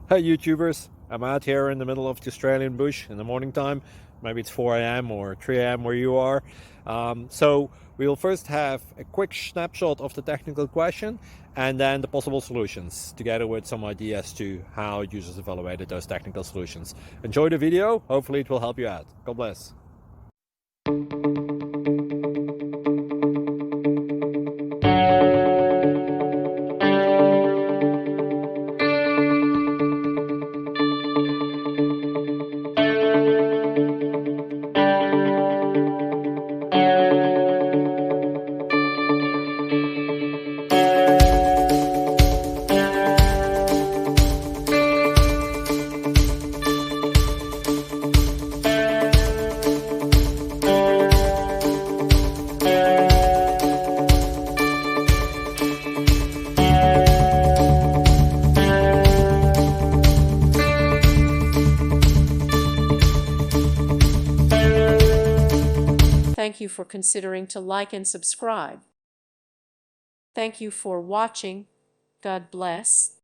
Hey YouTubers, I'm out here in the middle of the Australian bush in the morning time. Maybe it's 4 a.m. or 3 a.m. where you are. So we'll first have a quick snapshot of the technical question and then the possible solutions, together with some ideas to how users evaluated those technical solutions. Enjoy the video, hopefully it will help you out. God bless. Thank you for considering to like and subscribe. Thank you for watching. God bless.